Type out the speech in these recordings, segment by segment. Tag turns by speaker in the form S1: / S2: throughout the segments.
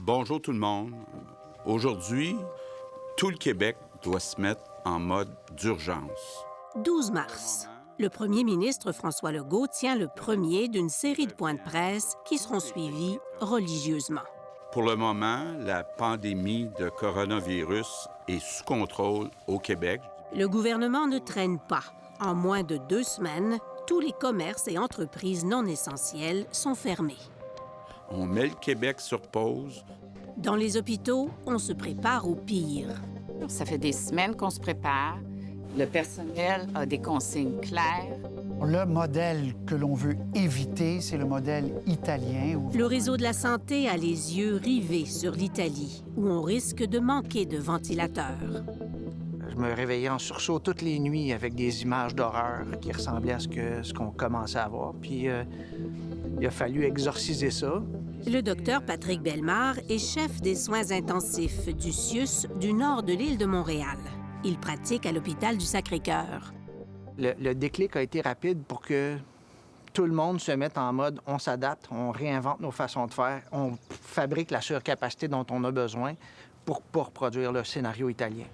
S1: Bonjour tout le monde. Aujourd'hui, tout le Québec doit se mettre en mode d'urgence.
S2: 12 mars. Le premier ministre François Legault tient le premier d'une série de points de presse qui seront suivis religieusement.
S1: Pour le moment, la pandémie de coronavirus est sous contrôle au Québec.
S2: Le gouvernement ne traîne pas. En moins de 2 semaines, tous les commerces et entreprises non essentielles sont fermés.
S1: On met le Québec sur pause.
S2: Dans les hôpitaux, on se prépare au pire.
S3: Ça fait des semaines qu'on se prépare. Le personnel a des consignes claires.
S4: Le modèle que l'on veut éviter, c'est le modèle italien.
S2: Le réseau de la santé a les yeux rivés sur l'Italie, où on risque de manquer de ventilateurs.
S5: Je me réveillais en sursaut toutes les nuits avec des images d'horreur qui ressemblaient à ce qu'on commençait à voir. Puis il a fallu exorciser ça.
S2: Le docteur Patrick Bellemare est chef des soins intensifs du CIUS du nord de l'île de Montréal. Il pratique à l'hôpital du Sacré-Cœur.
S5: Le déclic a été rapide pour que tout le monde se mette en mode on s'adapte, on réinvente nos façons de faire, on fabrique la surcapacité dont on a besoin pour reproduire le scénario italien.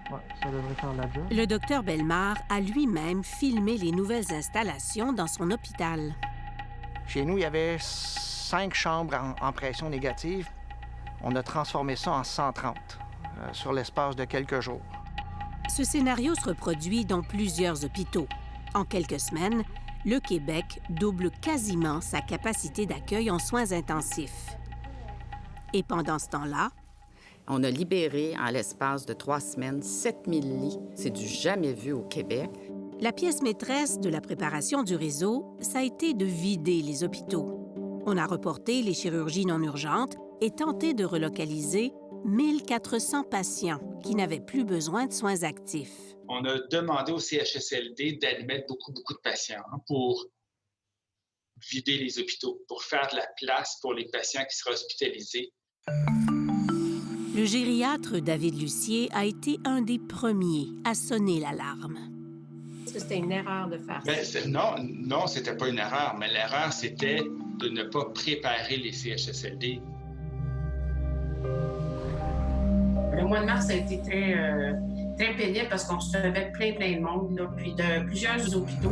S4: Ouais, ça devrait faire la job.
S2: Le docteur Bellemare a lui-même filmé les nouvelles installations dans son hôpital.
S5: Chez nous, il y avait 5 chambres en pression négative. On a transformé ça en 130 sur l'espace de quelques jours.
S2: Ce scénario se reproduit dans plusieurs hôpitaux. En quelques semaines, le Québec double quasiment sa capacité d'accueil en soins intensifs. Et pendant ce temps-là,
S3: On a libéré, en l'espace de 3 semaines, 7000 lits. C'est du jamais vu au Québec.
S2: la pièce maîtresse de la préparation du réseau, ça a été de vider les hôpitaux. On a reporté les chirurgies non urgentes et tenté de relocaliser 1400 patients qui n'avaient plus besoin de soins actifs.
S6: On a demandé au CHSLD d'admettre beaucoup de patients pour vider les hôpitaux, pour faire de la place pour les patients qui seraient hospitalisés.
S2: Le gériatre David Lucier a été un des premiers à sonner l'alarme.
S7: Est-ce que c'était une erreur de faire ça?
S6: Non, c'était pas une erreur, mais l'erreur, c'était de ne pas préparer les CHSLD.
S7: Le mois de mars a été très pénible parce qu'on recevait plein de monde, là, puis de plusieurs hôpitaux.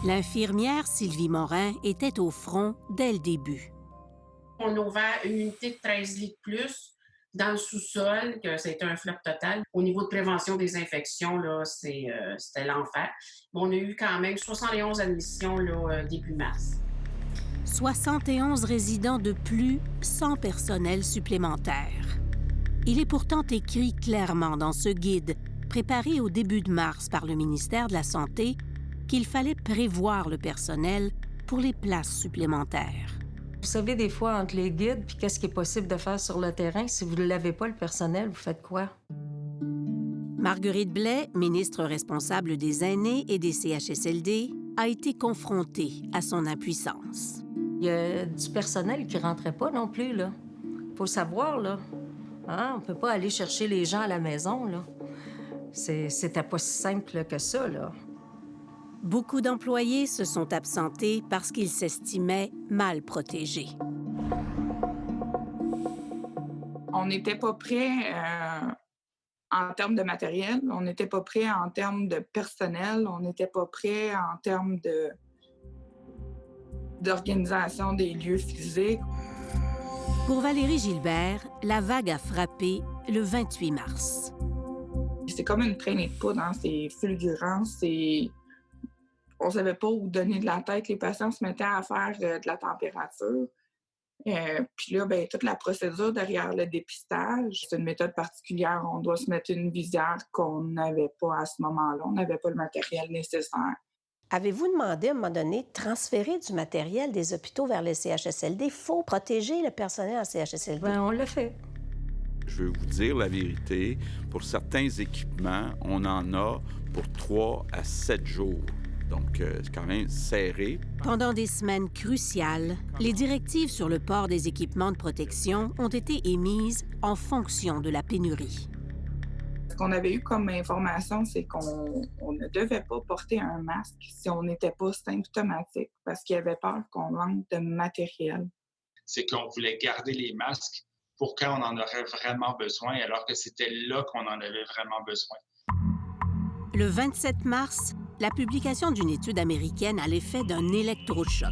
S2: L'infirmière Sylvie Morin était au front dès le début.
S7: On a ouvert une unité de 13 lits de plus dans le sous-sol, que c'était un flop total. Au niveau de prévention des infections, là, c'était l'enfer. Mais on a eu quand même 71 admissions là, début mars.
S2: 71 résidents de plus, sans personnel supplémentaire. Il est pourtant écrit clairement dans ce guide, préparé au début de mars par le ministère de la Santé, qu'il fallait prévoir le personnel pour les places supplémentaires.
S8: Vous savez, des fois, entre les guides puis qu'est-ce qui est possible de faire sur le terrain, si vous ne l'avez pas, le personnel, vous faites quoi?
S2: Marguerite Blais, ministre responsable des aînés et des CHSLD, a été confrontée à son impuissance.
S8: Il y a du personnel qui ne rentrait pas non plus, là. Faut savoir, là. Hein? On ne peut pas aller chercher les gens à la maison, là. C'était pas si simple que ça, là.
S2: Beaucoup d'employés se sont absentés parce qu'ils s'estimaient mal protégés.
S9: On n'était pas prêt en termes de matériel, on n'était pas prêt en termes de personnel, on n'était pas prêt en termes d'organisation des lieux physiques.
S2: Pour Valérie Gilbert, la vague a frappé le 28 mars.
S9: C'est comme une traînée de poudre, hein? C'est fulgurant, on ne savait pas où donner de la tête. Les patients se mettaient à faire de la température. Puis là, toute la procédure derrière le dépistage, c'est une méthode particulière. On doit se mettre une visière qu'on n'avait pas à ce moment-là. On n'avait pas le matériel nécessaire.
S10: Avez-vous demandé à un moment donné de transférer du matériel des hôpitaux vers les CHSLD? Il faut protéger le personnel en CHSLD.
S8: Bien, on l'a fait.
S1: Je veux vous dire la vérité, pour certains équipements, on en a pour 3 à 7 jours. Donc, c'est quand même serré.
S2: Pendant des semaines cruciales, les directives sur le port des équipements de protection ont été émises en fonction de la pénurie.
S9: Ce qu'on avait eu comme information, c'est qu'on ne devait pas porter un masque si on n'était pas symptomatique parce qu'il y avait peur qu'on manque de matériel.
S6: c'est qu'on voulait garder les masques pour quand on en aurait vraiment besoin, alors que c'était là qu'on en avait vraiment besoin.
S2: Le 27 mars, la publication d'une étude américaine a l'effet d'un électrochoc.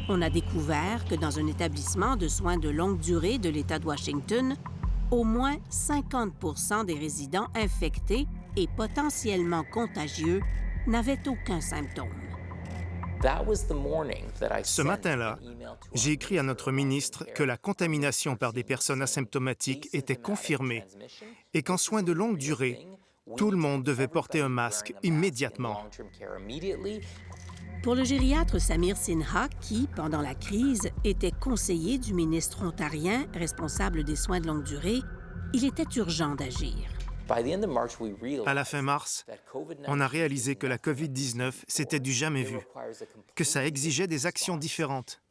S2: On a découvert que dans un établissement de soins de longue durée de l'État de Washington, au moins 50 des résidents infectés et potentiellement contagieux n'avaient aucun symptôme.
S11: Ce matin-là, j'ai écrit à notre ministre que la contamination par des personnes asymptomatiques était confirmée et qu'en soins de longue durée, tout le monde devait porter un masque immédiatement.
S2: Pour le gériatre Samir Sinha, qui, pendant la crise, était conseiller du ministre ontarien responsable des soins de longue durée, il était urgent d'agir.
S11: À la fin mars, on a réalisé que la COVID-19, c'était du jamais vu, que ça exigeait des actions différentes.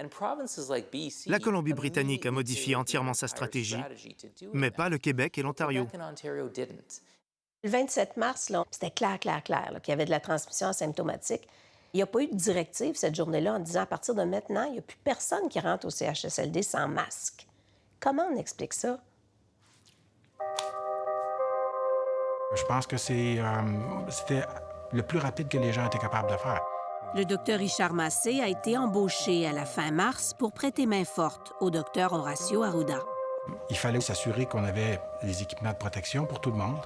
S11: La Colombie-Britannique a modifié entièrement sa stratégie, mais pas le Québec et l'Ontario.
S10: Le 27 mars, c'était clair qu'il y avait de la transmission asymptomatique. Il n'y a pas eu de directive cette journée-là en disant à partir de maintenant, il n'y a plus personne qui rentre au CHSLD sans masque. Comment on explique ça?
S12: Je pense que c'était le plus rapide que les gens étaient capables de faire.
S2: Le docteur Richard Massé a été embauché à la fin mars pour prêter main forte au docteur Horacio Arruda.
S12: Il fallait s'assurer qu'on avait les équipements de protection pour tout le monde.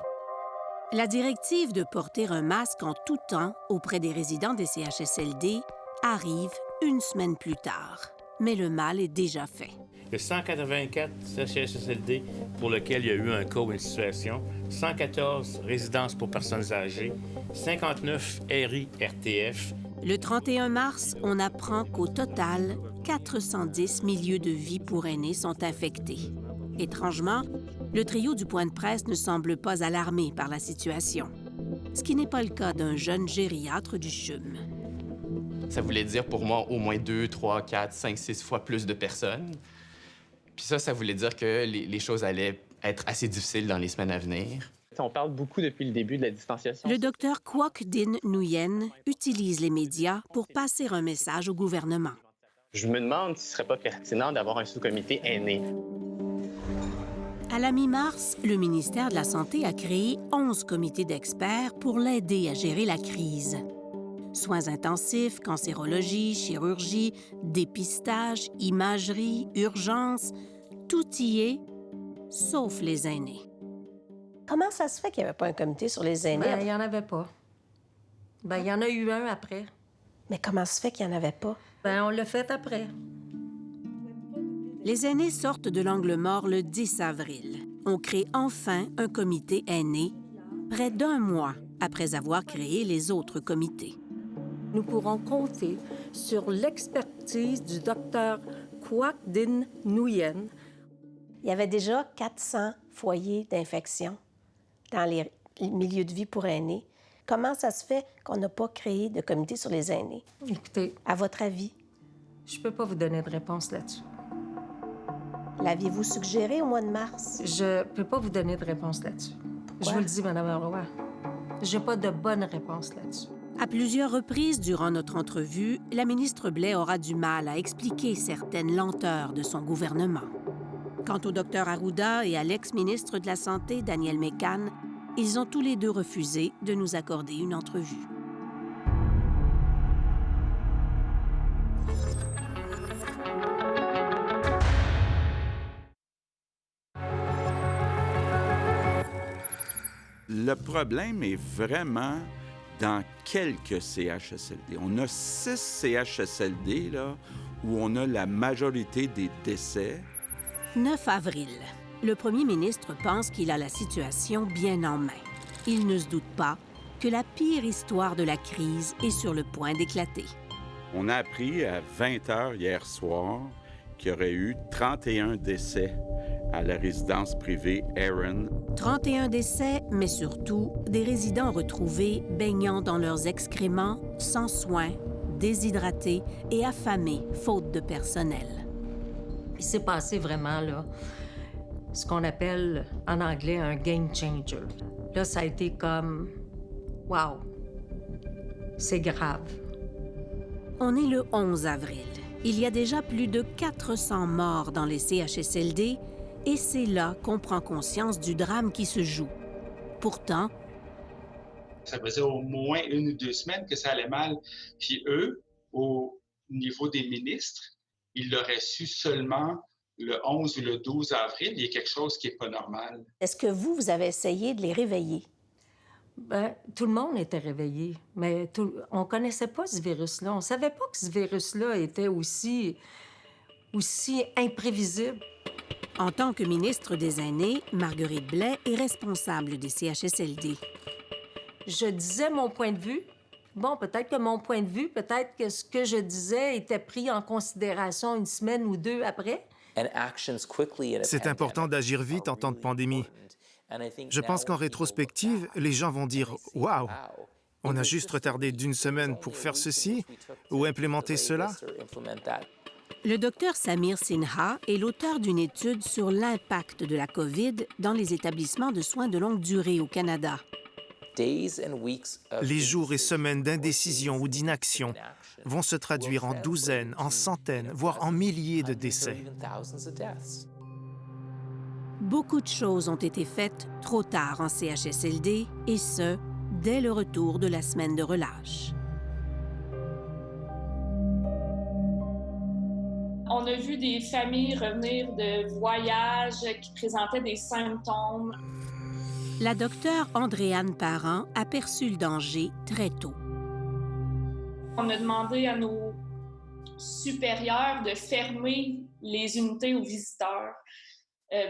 S2: La directive de porter un masque en tout temps auprès des résidents des CHSLD arrive une semaine plus tard. Mais le mal est déjà fait.
S13: Il y a 184 CHSLD pour lesquels il y a eu un cas ou une situation, 114 résidences pour personnes âgées, 59 RI-RTF.
S2: Le 31 mars, on apprend qu'au total, 410 milieux de vie pour aînés sont infectés. Étrangement, le trio du point de presse ne semble pas alarmé par la situation, ce qui n'est pas le cas d'un jeune gériatre du CHUM.
S14: Ça voulait dire pour moi au moins 2, 3, 4, 5, 6 fois plus de personnes. Puis ça voulait dire que les choses allaient être assez difficiles dans les semaines à venir.
S15: On parle beaucoup depuis le début de la distanciation.
S2: Le docteur Quoc Din Nguyen utilise les médias pour passer un message au gouvernement.
S15: Je me demande si ce serait pas pertinent d'avoir un sous-comité aîné.
S2: À la mi-mars, le ministère de la Santé a créé 11 comités d'experts pour l'aider à gérer la crise. Soins intensifs, cancérologie, chirurgie, dépistage, imagerie, urgence, tout y est, sauf les aînés.
S10: Comment ça se fait qu'il n'y avait pas un comité sur les aînés?
S8: Il n'y en avait pas. Il y en a eu un après.
S10: Mais comment ça se fait qu'il n'y en avait pas?
S8: On l'a fait après.
S2: Les aînés sortent de l'angle mort le 10 avril. On crée enfin un comité aîné, près d'un mois après avoir créé les autres comités.
S8: Nous pourrons compter sur l'expertise du docteur Quoc Din Nguyen.
S10: Il y avait déjà 400 foyers d'infection dans les milieux de vie pour aînés. Comment ça se fait qu'on n'a pas créé de comité sur les aînés?
S8: Écoutez,
S10: à votre avis?
S8: Je peux pas vous donner de réponse là-dessus.
S10: L'aviez-vous suggéré au mois de mars?
S8: Je peux pas vous donner de réponse là-dessus. Je vous le dis, Mme Roy. J'ai pas de bonne réponse là-dessus.
S2: À plusieurs reprises durant notre entrevue, la ministre Blais aura du mal à expliquer certaines lenteurs de son gouvernement. Quant au docteur Arruda et à l'ex-ministre de la Santé, Daniel Mécan, ils ont tous les deux refusé de nous accorder une entrevue.
S1: Le problème est vraiment dans quelques CHSLD. On a 6 CHSLD là, où on a la majorité des décès.
S2: 9 avril. Le premier ministre pense qu'il a la situation bien en main. Il ne se doute pas que la pire histoire de la crise est sur le point d'éclater.
S1: On a appris à 20 h hier soir qu'il y aurait eu 31 décès à la résidence privée Aaron.
S2: 31 décès, mais surtout des résidents retrouvés baignant dans leurs excréments, sans soins, déshydratés et affamés, faute de personnel.
S8: Il s'est passé vraiment, là, ce qu'on appelle en anglais un game changer. Là, ça a été comme « wow, c'est grave ».
S2: On est le 11 avril. Il y a déjà plus de 400 morts dans les CHSLD et c'est là qu'on prend conscience du drame qui se joue. Pourtant,
S6: ça faisait au moins 1 ou 2 semaines que ça allait mal. Puis eux, au niveau des ministres, ils l'auraient su seulement le 11 ou le 12 avril. Il y a quelque chose qui n'est pas normal.
S10: Est-ce que vous avez essayé de les réveiller?
S8: Bien, tout le monde était réveillé, mais on ne connaissait pas ce virus-là. On ne savait pas que ce virus-là était aussi imprévisible.
S2: En tant que ministre des Aînés, Marguerite Blais est responsable des CHSLD.
S8: Je disais mon point de vue. Bon, peut-être que mon point de vue, peut-être que ce que je disais était pris en considération 1 semaine ou 2 après.
S11: C'est important d'agir vite en temps de pandémie. Je pense qu'en rétrospective, les gens vont dire « Waouh, on a juste retardé d'1 semaine pour faire ceci ou implémenter cela ».
S2: Le docteur Samir Sinha est l'auteur d'une étude sur l'impact de la COVID dans les établissements de soins de longue durée au Canada.
S11: Les jours et semaines d'indécision ou d'inaction vont se traduire en douzaines, en centaines, voire en milliers de décès.
S2: Beaucoup de choses ont été faites trop tard en CHSLD, et ce, dès le retour de la semaine de relâche.
S16: On a vu des familles revenir de voyages qui présentaient des symptômes.
S2: La docteure Andréane Parent a perçu le danger très tôt.
S16: On a demandé à nos supérieurs de fermer les unités aux visiteurs,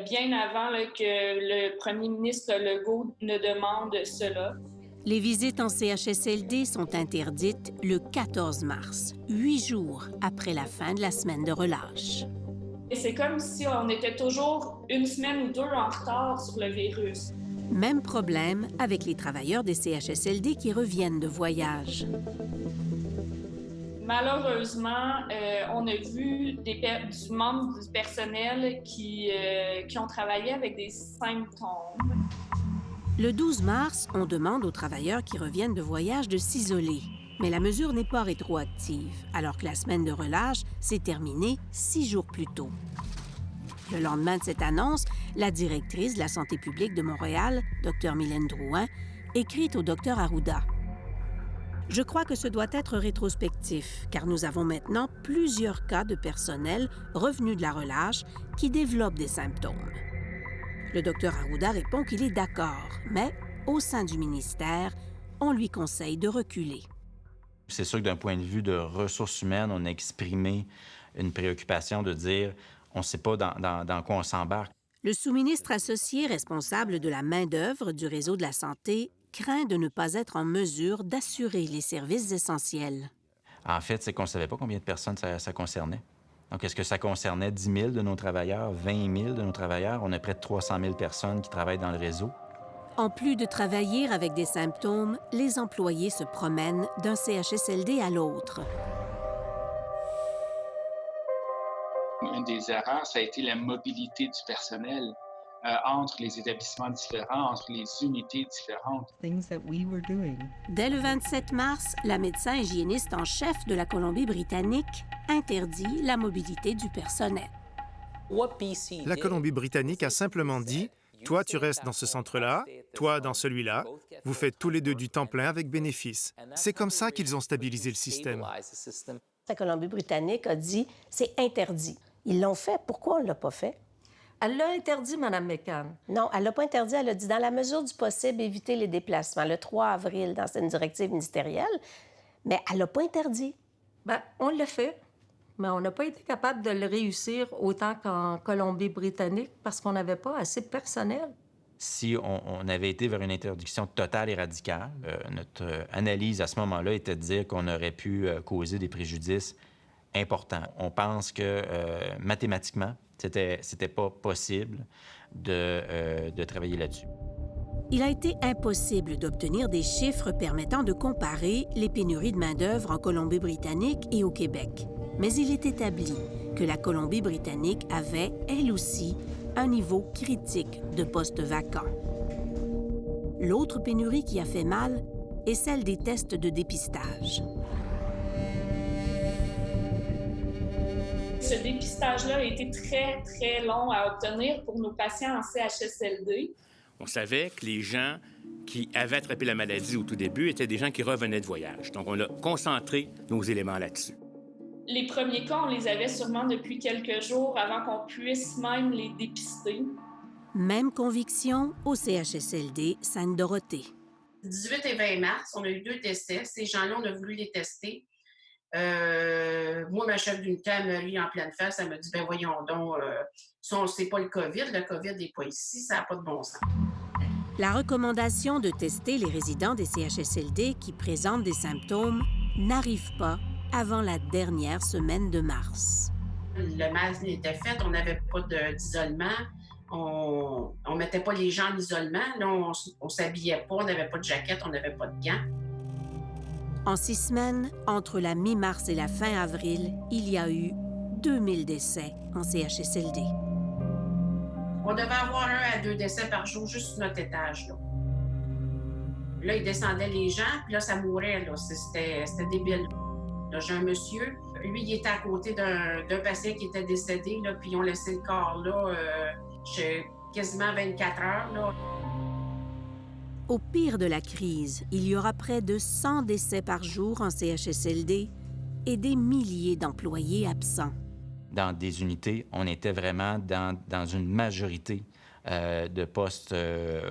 S16: bien avant que le premier ministre Legault ne demande cela.
S2: Les visites en CHSLD sont interdites le 14 mars, 8 jours après la fin de la semaine de relâche.
S16: Et c'est comme si on était toujours 1 semaine ou 2 en retard sur le virus.
S2: Même problème avec les travailleurs des CHSLD qui reviennent de voyage.
S16: Malheureusement, on a vu du membre du personnel qui ont travaillé avec des symptômes.
S2: Le 12 mars, on demande aux travailleurs qui reviennent de voyage de s'isoler. Mais la mesure n'est pas rétroactive, alors que la semaine de relâche s'est terminée 6 jours plus tôt. Le lendemain de cette annonce, la directrice de la santé publique de Montréal, Dr Mylène Drouin, écrit au Dr Arruda. « Je crois que ce doit être rétrospectif, car nous avons maintenant plusieurs cas de personnel revenus de la relâche qui développent des symptômes. » Le docteur Arruda répond qu'il est d'accord, mais au sein du ministère, on lui conseille de reculer.
S17: C'est sûr que d'un point de vue de ressources humaines, on a exprimé une préoccupation de dire on ne sait pas dans quoi on s'embarque.
S2: Le sous-ministre associé responsable de la main-d'œuvre du réseau de la santé craint de ne pas être en mesure d'assurer les services essentiels.
S17: En fait, c'est qu'on ne savait pas combien de personnes ça concernait. Donc, est-ce que ça concernait 10 000 de nos travailleurs, 20 000 de nos travailleurs? On a près de 300 000 personnes qui travaillent dans le réseau.
S2: En plus de travailler avec des symptômes, les employés se promènent d'un CHSLD à l'autre.
S6: Une des erreurs, ça a été la mobilité du personnel entre les établissements différents, entre les unités différentes.
S2: Dès le 27 mars, la médecin hygiéniste en chef de la Colombie-Britannique interdit la mobilité du personnel.
S11: La Colombie-Britannique a simplement dit « Toi, tu restes dans ce centre-là, toi, dans celui-là. Vous faites tous les deux du temps plein avec bénéfice. » C'est comme ça qu'ils ont stabilisé le système.
S10: La Colombie-Britannique a dit « C'est interdit ». Ils l'ont fait. Pourquoi on ne l'a pas fait?
S8: Elle l'a interdit, Mme McCann.
S10: Non, elle ne l'a pas interdit. Elle a dit, dans la mesure du possible, éviter les déplacements. Le 3 avril, dans une directive ministérielle. Mais elle ne l'a pas interdit.
S8: Bien, on l'a fait, mais on n'a pas été capable de le réussir autant qu'en Colombie-Britannique parce qu'on n'avait pas assez de personnel.
S17: Si on avait été vers une interdiction totale et radicale, notre analyse à ce moment-là était de dire qu'on aurait pu causer des préjudices importants. On pense que mathématiquement, c'était pas possible de travailler là-dessus.
S2: Il a été impossible d'obtenir des chiffres permettant de comparer les pénuries de main-d'œuvre en Colombie-Britannique et au Québec. Mais il est établi que la Colombie-Britannique avait, elle aussi, un niveau critique de postes vacants. L'autre pénurie qui a fait mal est celle des tests de dépistage.
S16: ce dépistage-là a été très, très long à obtenir pour nos patients en CHSLD.
S13: On savait que les gens qui avaient attrapé la maladie au tout début étaient des gens qui revenaient de voyage. Donc, on a concentré nos éléments là-dessus.
S16: Les premiers cas, on les avait sûrement depuis quelques jours avant qu'on puisse même les dépister.
S2: Même conviction au CHSLD Sainte-Dorothée.
S7: 18 et 20 mars, on a eu 2 décès. Ces gens-là, on a voulu les tester. Moi, ma chef d'unité, elle m'a lu en pleine face. Elle m'a dit, ben voyons donc, ça, on ne sait pas le COVID n'est pas ici, ça n'a pas de bon sens.
S2: La recommandation de tester les résidents des CHSLD qui présentent des symptômes n'arrive pas avant la dernière semaine de mars.
S7: Le masque était fait, on n'avait pas d'isolement, on ne mettait pas les gens en isolement, là, on ne s'habillait pas, on n'avait pas de jaquette, on n'avait pas de gants.
S2: En 6 semaines, entre la mi-mars et la fin avril, il y a eu 2000 décès en CHSLD.
S7: On devait avoir 1 à 2 décès par jour juste sur notre étage. Là, ils descendaient les gens, puis là, ça mourait. Là. C'était débile. Là, j'ai un monsieur, lui, il était à côté d'un patient qui était décédé, là, puis ils ont laissé le corps là, quasiment 24 heures. Là.
S2: Au pire de la crise, il y aura près de 100 décès par jour en CHSLD et des milliers d'employés absents.
S17: Dans des unités, on était vraiment dans une majorité de postes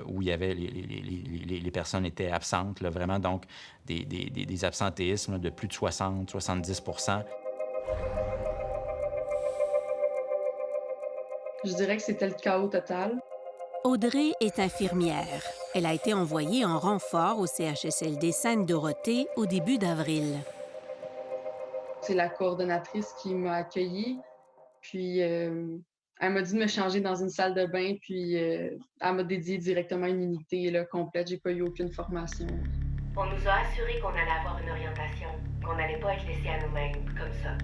S17: où il y avait les personnes étaient absentes, là, vraiment, donc des absentéismes de plus de 60-70 %.
S18: Je dirais que c'était le chaos total.
S2: Audrey est infirmière. Elle a été envoyée en renfort au CHSLD Sainte-Dorothée au début d'avril.
S18: C'est la coordonnatrice qui m'a accueillie, puis elle m'a dit de me changer dans une salle de bain, puis elle m'a dédié directement une unité là, complète. J'ai pas eu aucune formation.
S19: On nous a assuré qu'on allait avoir une orientation, qu'on n'allait pas être laissés à nous-mêmes, comme ça.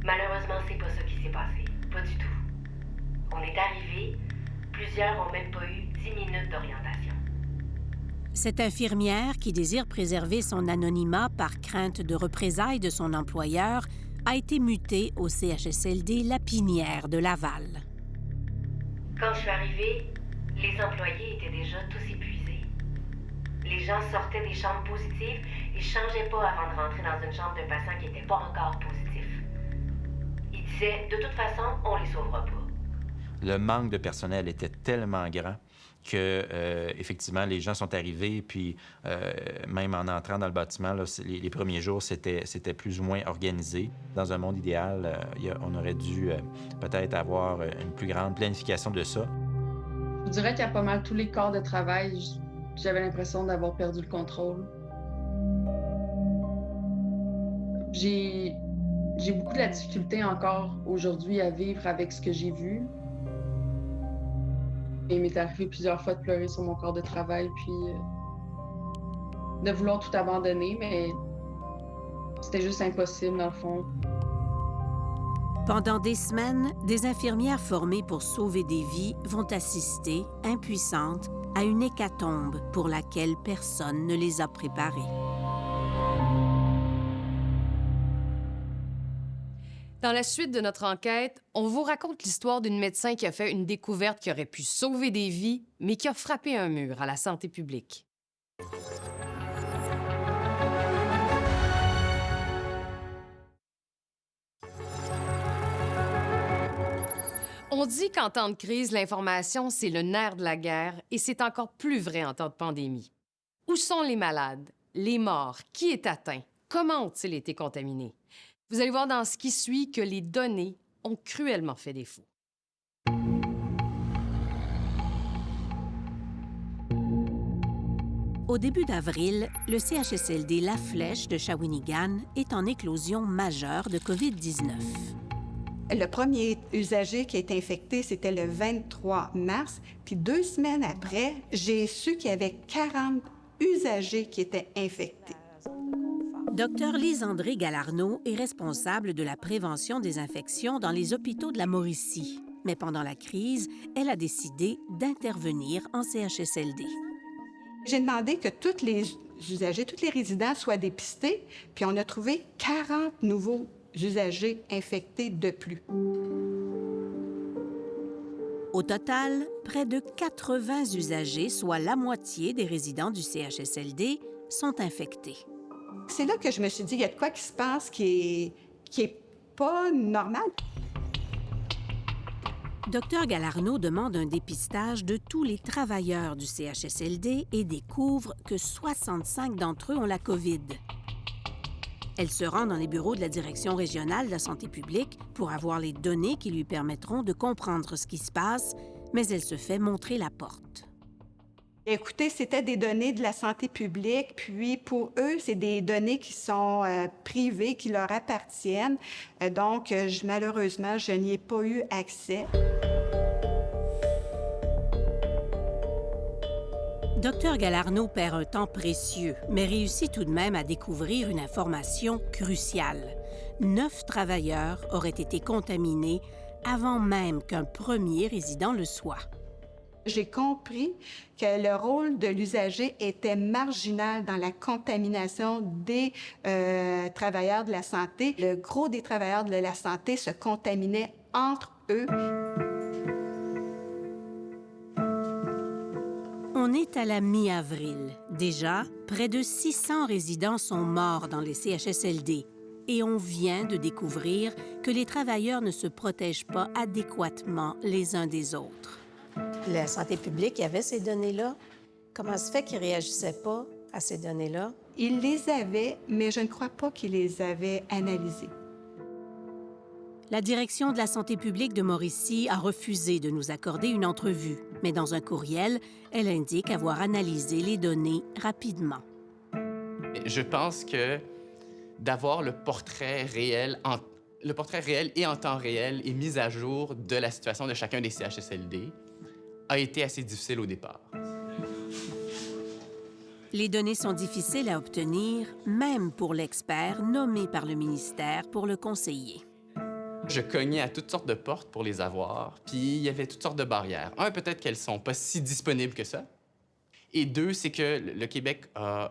S19: Malheureusement, c'est pas ça qui s'est passé. Pas du tout. On est arrivés, plusieurs n'ont même pas eu 10 minutes d'orientation.
S2: Cette infirmière, qui désire préserver son anonymat par crainte de représailles de son employeur, a été mutée au CHSLD Lapinière de Laval.
S19: Quand je suis arrivée, les employés étaient déjà tous épuisés. Les gens sortaient des chambres positives et ne changeaient pas avant de rentrer dans une chambre d'un patient qui n'était pas encore positif. Ils disaient, de toute façon, on les sauvera pas.
S17: Le manque de personnel était tellement grand que, effectivement, les gens sont arrivés, puis même en entrant dans le bâtiment, là, les premiers jours, c'était plus ou moins organisé. Dans un monde idéal, on aurait dû peut-être avoir une plus grande planification de ça.
S18: Je dirais qu'à pas mal tous les corps de travail, j'avais l'impression d'avoir perdu le contrôle. J'ai beaucoup de la difficulté encore aujourd'hui à vivre avec ce que j'ai vu. Il m'est arrivé plusieurs fois de pleurer sur mon corps de travail, puis de vouloir tout abandonner, mais c'était juste impossible, dans le fond.
S2: Pendant des semaines, des infirmières formées pour sauver des vies vont assister, impuissantes, à une hécatombe pour laquelle personne ne les a préparées.
S20: Dans la suite de notre enquête, on vous raconte l'histoire d'une médecin qui a fait une découverte qui aurait pu sauver des vies, mais qui a frappé un mur à la santé publique. On dit qu'en temps de crise, l'information, c'est le nerf de la guerre, et c'est encore plus vrai en temps de pandémie. Où sont les malades? Les morts? Qui est atteint? Comment ont-ils été contaminés? Vous allez voir dans ce qui suit que les données ont cruellement fait défaut.
S2: Au début d'avril, le CHSLD La Flèche de Shawinigan est en éclosion majeure de COVID-19.
S21: Le premier usager qui a été infecté, c'était le 23 mars. Puis 2 semaines après, j'ai su qu'il y avait 40 usagers qui étaient infectés.
S2: Dr Lise-André Galarneau est responsable de la prévention des infections dans les hôpitaux de la Mauricie. Mais pendant la crise, elle a décidé d'intervenir en CHSLD.
S21: J'ai demandé que tous les usagers, tous les résidents soient dépistés, puis on a trouvé 40 nouveaux usagers infectés de plus.
S2: Au total, près de 80 usagers, soit la moitié des résidents du CHSLD, sont infectés.
S21: C'est là que je me suis dit, il y a de quoi qui se passe qui est pas normal.
S2: Dr Galarneau demande un dépistage de tous les travailleurs du CHSLD et découvre que 65 d'entre eux ont la COVID. Elle se rend dans les bureaux de la Direction régionale de la santé publique pour avoir les données qui lui permettront de comprendre ce qui se passe, mais elle se fait montrer la porte.
S21: Écoutez, c'était des données de la santé publique, puis pour eux, c'est des données qui sont privées, qui leur appartiennent. Donc, malheureusement, je n'y ai pas eu accès.
S2: Dr Galarneau perd un temps précieux, mais réussit tout de même à découvrir une information cruciale. 9 travailleurs auraient été contaminés avant même qu'un premier résident le soit.
S21: J'ai compris que le rôle de l'usager était marginal dans la contamination des travailleurs de la santé. Le gros des travailleurs de la santé se contaminaient entre eux.
S2: On est à la mi-avril. Déjà, près de 600 résidents sont morts dans les CHSLD et on vient de découvrir que les travailleurs ne se protègent pas adéquatement les uns des autres.
S10: La santé publique, il y avait ces données-là. Comment se fait qu'ils ne réagissaient pas à ces données-là?
S21: Ils les avaient, mais je ne crois pas qu'ils les avaient analysées.
S2: La Direction de la santé publique de Mauricie a refusé de nous accorder une entrevue, mais dans un courriel, elle indique avoir analysé les données rapidement.
S14: Je pense que d'avoir le portrait réel et en temps réel et mis à jour de la situation de chacun des CHSLD a été assez difficile au départ.
S2: Les données sont difficiles à obtenir, même pour l'expert nommé par le ministère pour le conseiller.
S14: Je cognais à toutes sortes de portes pour les avoir, puis il y avait toutes sortes de barrières. Un, peut-être qu'elles sont pas si disponibles que ça. Et deux, c'est que le Québec a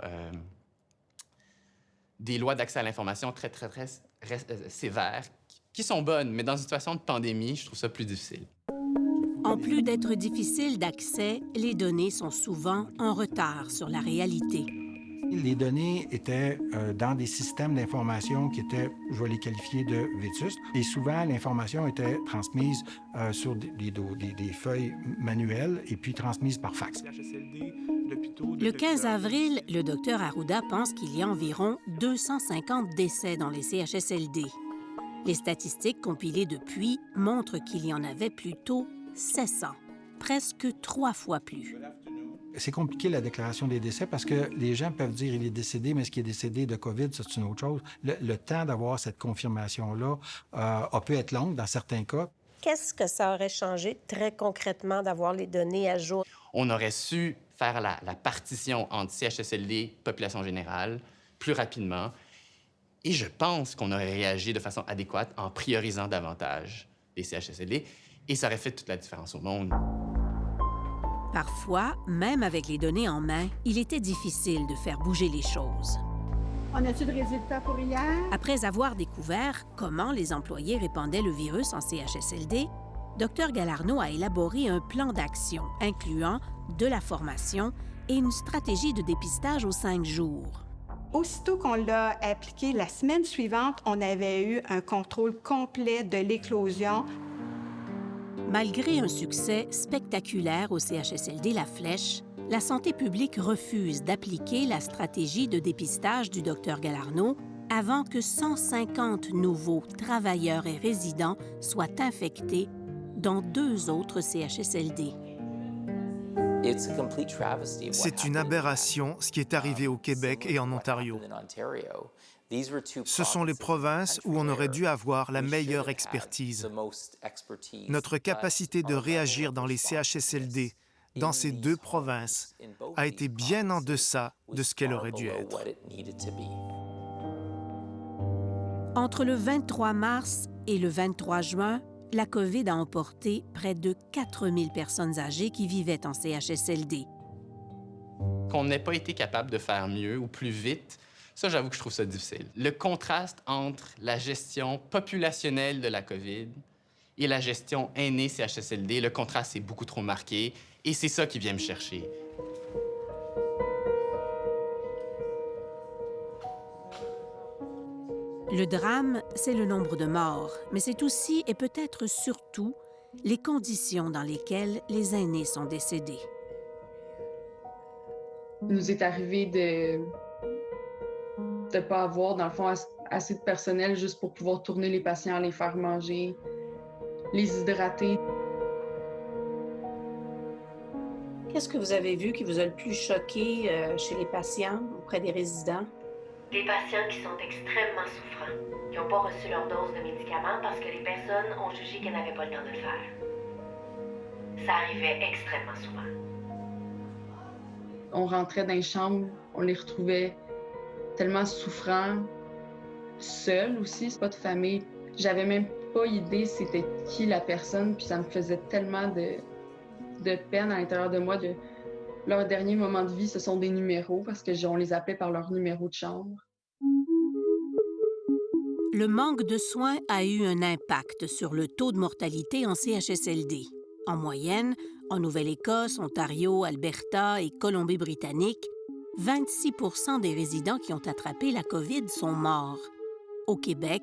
S14: des lois d'accès à l'information très sévères, qui sont bonnes, mais dans une situation de pandémie, je trouve ça plus difficile.
S2: En plus d'être difficile d'accès, les données sont souvent en retard sur la réalité.
S12: Les données étaient dans des systèmes d'information qui étaient, je vais les qualifier de vétustes, et souvent l'information était transmise sur des feuilles manuelles et puis transmise par fax.
S2: Le 15 avril, le docteur Arruda pense qu'il y a environ 250 décès dans les CHSLD. Les statistiques compilées depuis montrent qu'il y en avait plutôt 700, presque 3 fois plus.
S12: C'est compliqué, la déclaration des décès, parce que les gens peuvent dire il est décédé, mais est-ce qu'il est décédé de COVID, c'est une autre chose. Le temps d'avoir cette confirmation-là a pu être long dans certains cas.
S10: Qu'est-ce que ça aurait changé très concrètement d'avoir les données à jour?
S14: On aurait su faire la partition entre CHSLD, population générale, plus rapidement. Et je pense qu'on aurait réagi de façon adéquate en priorisant davantage les CHSLD. Et ça aurait fait toute la différence au monde.
S2: Parfois, même avec les données en main, il était difficile de faire bouger les choses.
S21: On a-tu de résultats pour hier?
S2: Après avoir découvert comment les employés répandaient le virus en CHSLD, Dr Galarneau a élaboré un plan d'action incluant de la formation et une stratégie de dépistage aux 5 jours.
S21: Aussitôt qu'on l'a appliqué, la semaine suivante, on avait eu un contrôle complet de l'éclosion.
S2: Malgré un succès spectaculaire au CHSLD La Flèche, la santé publique refuse d'appliquer la stratégie de dépistage du Dr Galarneau avant que 150 nouveaux travailleurs et résidents soient infectés dans 2 autres CHSLD.
S11: C'est une aberration ce qui est arrivé au Québec et en Ontario. Ce sont les provinces où on aurait dû avoir la meilleure expertise. Notre capacité de réagir dans les CHSLD, dans ces 2 provinces, a été bien en deçà de ce qu'elle aurait dû être.
S2: Entre le 23 mars et le 23 juin, la COVID a emporté près de 4000 personnes âgées qui vivaient en CHSLD.
S14: Qu'on n'ait pas été capable de faire mieux ou plus vite Ça, j'avoue que je trouve ça difficile. Le contraste entre la gestion populationnelle de la COVID et la gestion aînée CHSLD, le contraste est beaucoup trop marqué et c'est ça qui vient me chercher.
S2: Le drame, c'est le nombre de morts, mais c'est aussi et peut-être surtout les conditions dans lesquelles les aînés sont décédés.
S18: Il nous est arrivé de ne pas avoir, dans le fond, assez de personnel juste pour pouvoir tourner les patients, les faire manger, les hydrater.
S10: Qu'est-ce que vous avez vu qui vous a le plus choqué chez les patients, auprès des résidents?
S19: Des patients qui sont extrêmement souffrants, qui n'ont pas reçu leur dose de médicaments parce que les personnes ont jugé qu'elles n'avaient pas le temps de le faire. Ça arrivait extrêmement souvent.
S18: On rentrait dans les chambres, on les retrouvait tellement souffrants, seuls aussi, c'est pas de famille. J'avais même pas idée c'était qui la personne, puis ça me faisait tellement de peine à l'intérieur de moi. Leur dernier moment de vie, ce sont des numéros, parce qu'on les appelait par leur numéro de chambre.
S2: Le manque de soins a eu un impact sur le taux de mortalité en CHSLD. En moyenne, en Nouvelle-Écosse, Ontario, Alberta et Colombie-Britannique, 26 % des résidents qui ont attrapé la COVID sont morts. Au Québec,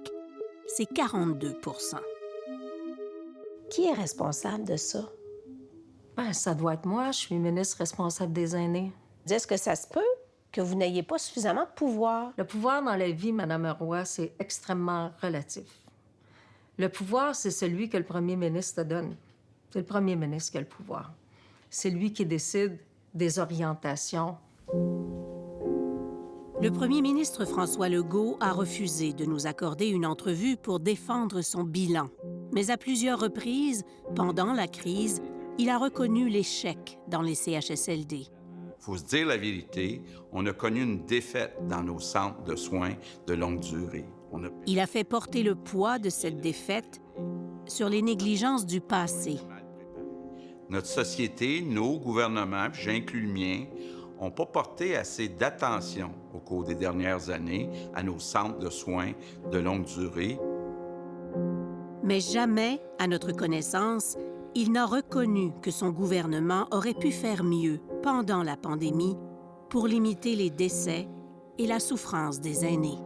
S2: c'est 42 %.
S10: Qui est responsable de ça?
S8: Ben, ça doit être moi. Je suis ministre responsable des aînés.
S10: Est-ce que ça se peut que vous n'ayez pas suffisamment de pouvoir?
S8: Le pouvoir dans la vie, Mme Roy, c'est extrêmement relatif. Le pouvoir, c'est celui que le premier ministre te donne. C'est le premier ministre qui a le pouvoir. C'est lui qui décide des orientations.
S2: Le premier ministre François Legault a refusé de nous accorder une entrevue pour défendre son bilan. Mais à plusieurs reprises, pendant la crise, il a reconnu l'échec dans les CHSLD.
S1: Il faut se dire la vérité, on a connu une défaite dans nos centres de soins de longue durée.
S2: Il a fait porter le poids de cette défaite sur les négligences du passé.
S1: Notre société, nos gouvernements, puis j'inclus le mien, n'ont pas porté assez d'attention au cours des dernières années à nos centres de soins de longue durée.
S2: Mais jamais, à notre connaissance, il n'a reconnu que son gouvernement aurait pu faire mieux pendant la pandémie pour limiter les décès et la souffrance des aînés.